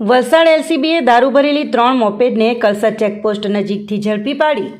વલસાડ એલસીબીએ દારૂ ભરેલી 3 મોપેડને કલસર ચેકપોસ્ટ નજીકથી ઝડપી પાડી.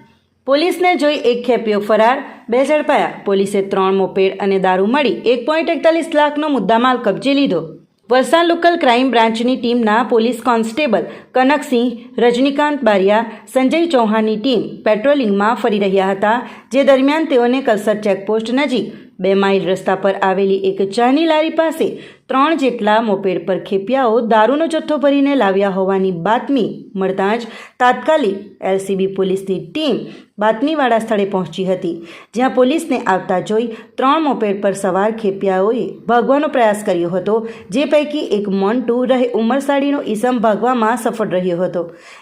પોલીસને જોઈ એક ખેપિયો ફરાર, 2 ઝડપાયા. પોલીસે 3 મોપેડ અને દારૂ મળી 1.41 લાખનો મુદ્દામાલ કબજે લીધો. વલસાડ લોકલ ક્રાઇમ બ્રાન્ચની ટીમના પોલીસ કોન્સ્ટેબલ કનકસિંહ, રજનીકાંત બારિયા, સંજય ચૌહાણની ટીમ પેટ્રોલિંગમાં ફરી રહ્યા હતા. જે દરમિયાન તેઓને કલસર ચેકપોસ્ટ નજીક 2 માઇલ રસ્તા પર આવેલી એક ચાની લારી પાસે 3 જેટલા મોપેડ પર ખેપિયાઓ દારૂનો જથ્થો ભરીને લાવ્યા હોવાની બાતમી મળતાં જ તાત્કાલિક એલસીબી પોલીસની ટીમ બાતમીવાળા સ્થળે પહોંચી હતી. જ્યાં પોલીસને આવતા જોઈ 3 મોપેડ પર સવાર ખેપિયાઓએ ભાગવાનો પ્રયાસ કર્યો હતો. જે પૈકી એક મોન્ટુ રહે ઉમરસાડીનો ઈસમ ભાગવામાં સફળ રહ્યો હતો.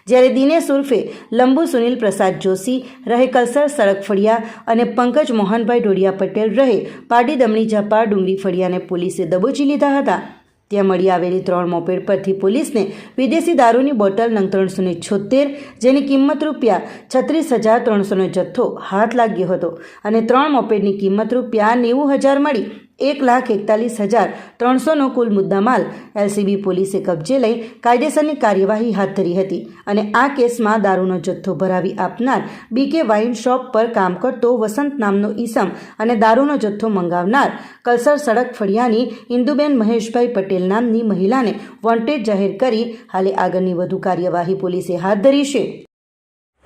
જ્યારે દિનેશ ઉર્ફે લંબુ સુનિલ પ્રસાદ જોશી રહે કલસર સડક ફળિયા અને પંકજ મોહનભાઈ ઢોડિયા પટેલ રહે પાડી દમણી ઝાપા ડુંગરી ફળિયાને પોલીસે દબોચી લીધા હતા. ત્યાં મળી આવેલી 3 મોપેડ પરથી પોલીસને વિદેશી દારૂની બોટલ નંગ 376 જેની કિંમત ₹36,300નો જથ્થો હાથ લાગ્યો હતો અને 3 મોપેડની કિંમત ₹90,000 મળી 1,41,300નો કુલ મુદ્દામાલ એલસીબી પોલીસે કબજે લઈ કાયદેસરની કાર્યવાહી હાથ ધરી હતી. અને આ કેસમાં દારૂનો જથ્થો ભરાવી આપનાર બીકે વાઇન શોપ પર કામ કરતો વસંત નામનો ઈસમ અને દારૂનો જથ્થો મંગાવનાર કલસર સડક ફળિયાની ઇન્દુબેન મહેશભાઈ પટેલ નામની મહિલાને વોન્ટેડ જાહેર કરી હાલે આગળની વધુ કાર્યવાહી પોલીસે હાથ ધરી છે.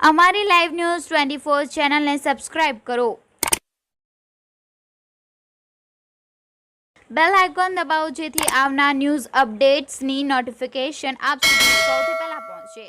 અમારી લાઈવ ન્યૂઝ 24 ચેનલને સબસ્ક્રાઇબ કરો. બેલ આઇકોન દબાવો જેથી આવનાર ન્યૂઝ અપડેટ્સની નોટિફિકેશન આપ સુધી સૌથી પહેલા પહોંચે.